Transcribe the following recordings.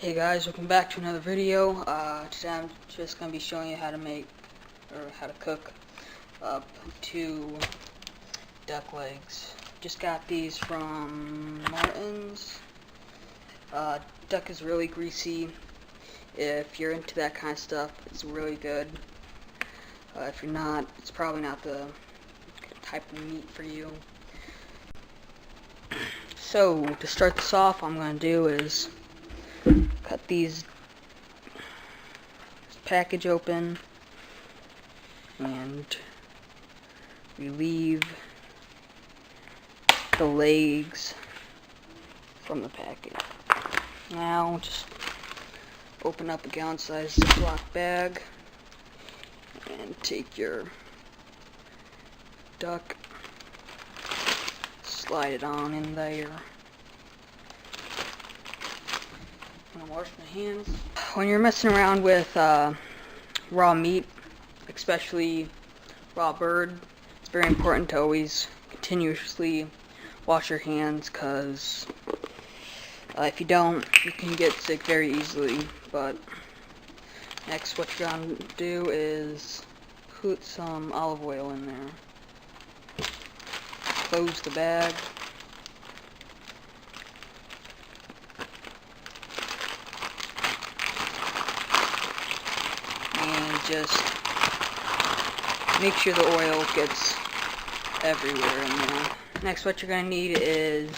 Hey guys, welcome back to another video. Today I'm just going to be showing you how to make, or how to cook up 2 duck legs. Just got these from Martin's. Duck is really greasy. If you're into that kind of stuff, it's really good. If you're not, it's probably not the type of meat for you. So, to start this off, what I'm going to do is cut this package open and relieve the legs from the package. Now just open up a gallon-sized Ziploc bag and take your duck, slide it on in there. I'm gonna wash my hands. When you're messing around with raw meat, especially raw bird, it's very important to always continuously wash your hands, because if you don't, you can get sick very easily. But next, what you're gonna do is put some olive oil in there. Close the bag. And just make sure the oil gets everywhere in there. Next, what you're going to need is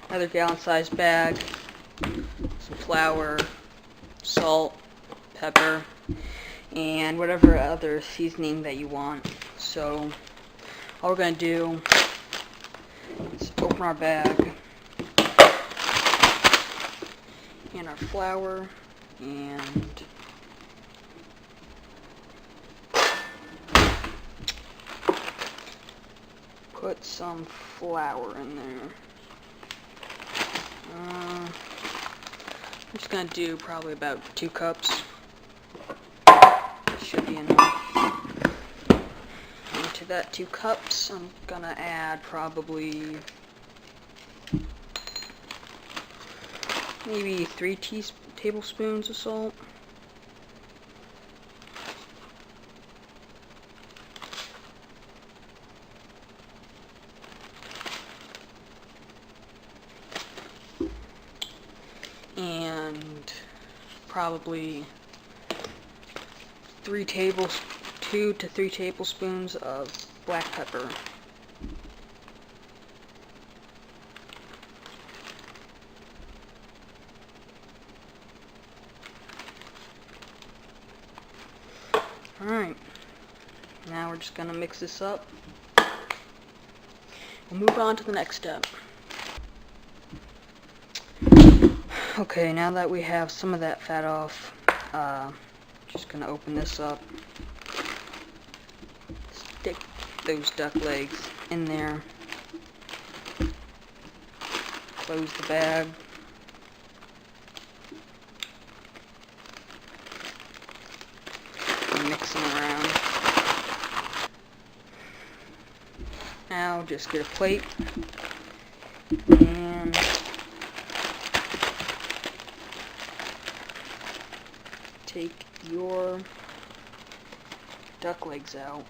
another gallon-sized bag, some flour, salt, pepper, and whatever other seasoning that you want. So all we're going to do is open our bag and our flour and put some flour in there. I'm just going to do probably about 2 cups. That should be enough. Into that 2 cups, I'm going to add probably maybe 3 tablespoons of salt. And probably 2 to 3 tablespoons of black pepper. Alright, now we're just going to mix this up. We'll move on to the next step. Okay, now that we have some of that fat off, just gonna open this up, stick those duck legs in there, close the bag, and mix them around. Now just get a plate and take your duck legs out.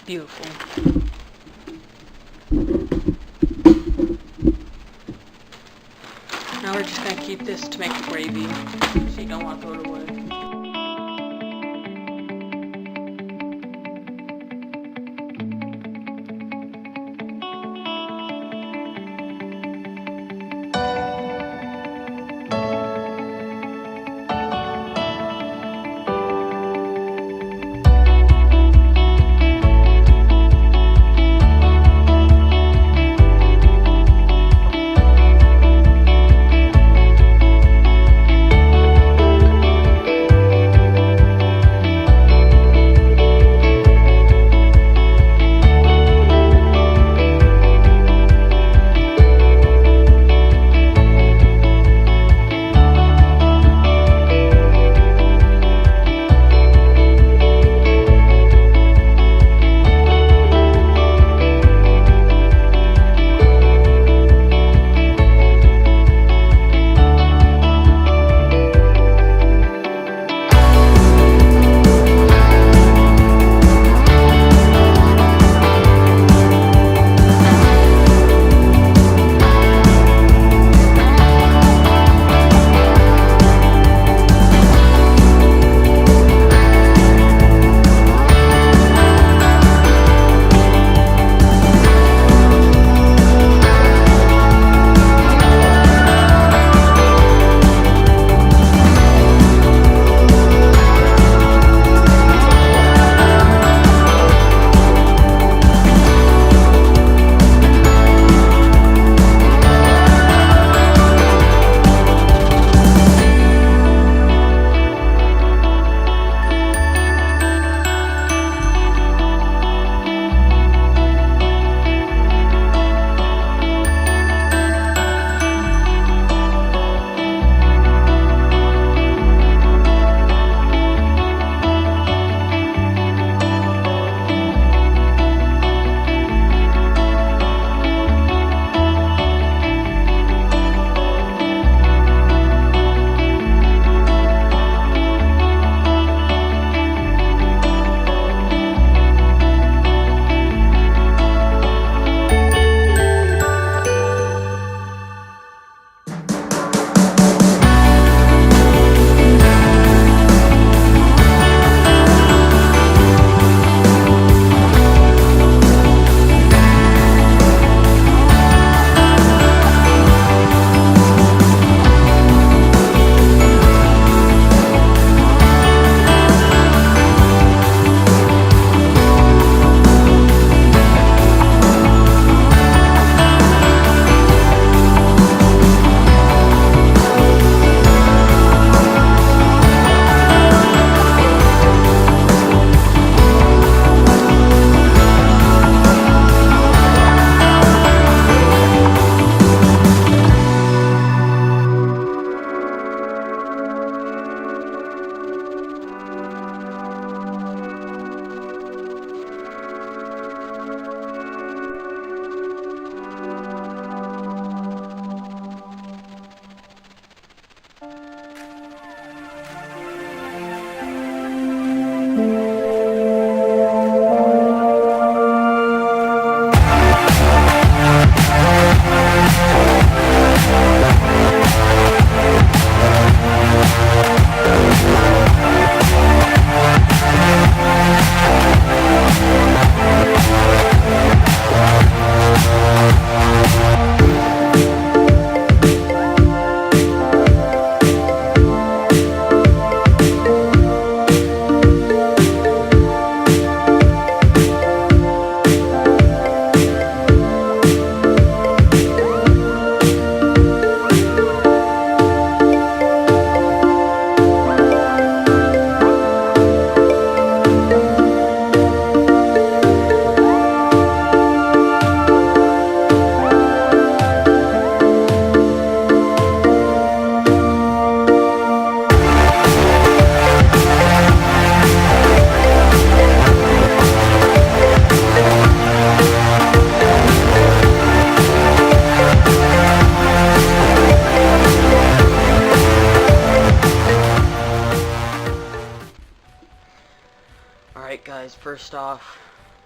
Beautiful. Now we're just going to keep this to make a gravy, so you don't want to throw it away.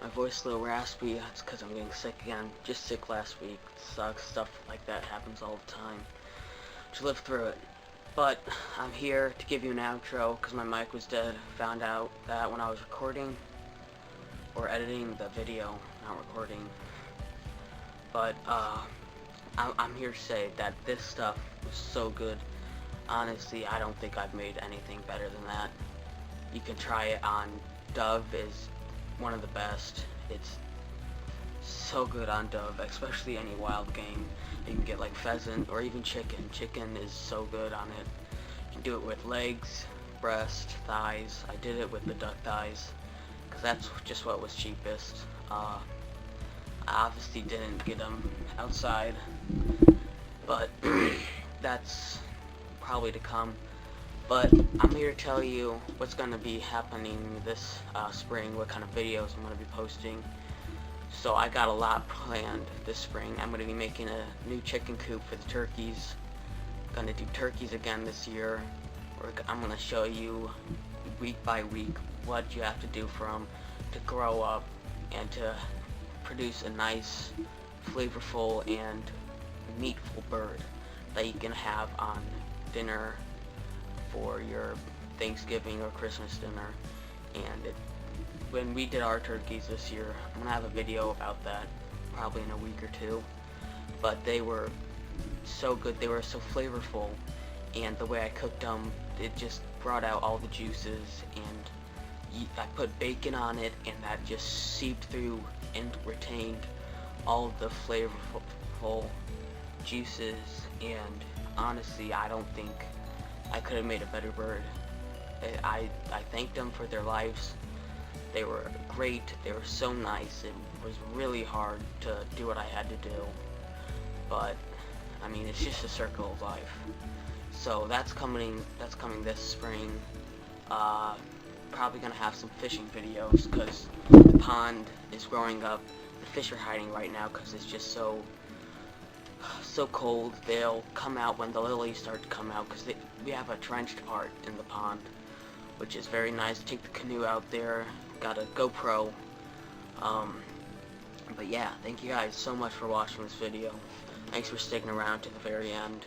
My voice a little raspy. That's because I'm getting sick again. Just sick last week. Sucks. Stuff like that happens all the time. Just live through it. But I'm here to give you an outro because my mic was dead. Found out that when I was recording or editing the video, not recording. But I'm here to say that this stuff was so good. Honestly, I don't think I've made anything better than that. You can try it on Dove. Is one of the best. It's so good on Dove, especially any wild game. You can get like pheasant or even chicken. Chicken is so good on it. You can do it with legs, breast, thighs. I did it with the duck thighs because that's just what was cheapest. I obviously didn't get them outside, but that's probably to come. But I'm here to tell you what's going to be happening this spring, what kind of videos I'm going to be posting. So I got a lot planned this spring. I'm going to be making a new chicken coop for the turkeys. Going to do turkeys again this year. I'm going to show you week by week what you have to do for them to grow up and to produce a nice, flavorful, and meatful bird that you can have on dinner for your Thanksgiving or Christmas dinner. And when we did our turkeys this year, I'm gonna have a video about that probably in a week or two. But they were so good, they were so flavorful, and the way I cooked them, it just brought out all the juices, and I put bacon on it, and that just seeped through and retained all of the flavorful juices. And honestly, I don't think I could have made a better bird. I thanked them for their lives. They were great. They were so nice. It was really hard to do what I had to do. But I mean, it's just a circle of life. So that's coming this spring. Probably gonna have some fishing videos because the pond is growing up. The fish are hiding right now because it's just so cold. They'll come out when the lilies start to come out because we have a trenched part in the pond, which is very nice. Take the canoe out there. Got a GoPro. But yeah, thank you guys so much for watching this video. Thanks for sticking around to the very end.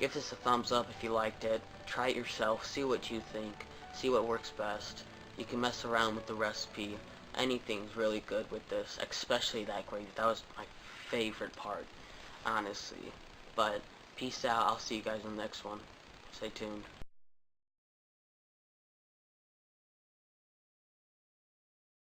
Give this a thumbs up if you liked it. Try it yourself. See what you think. See what works best. You can mess around with the recipe. Anything's really good with this, especially that gravy. That was my favorite part, honestly. But peace out. I'll see you guys in the next one. Stay tuned.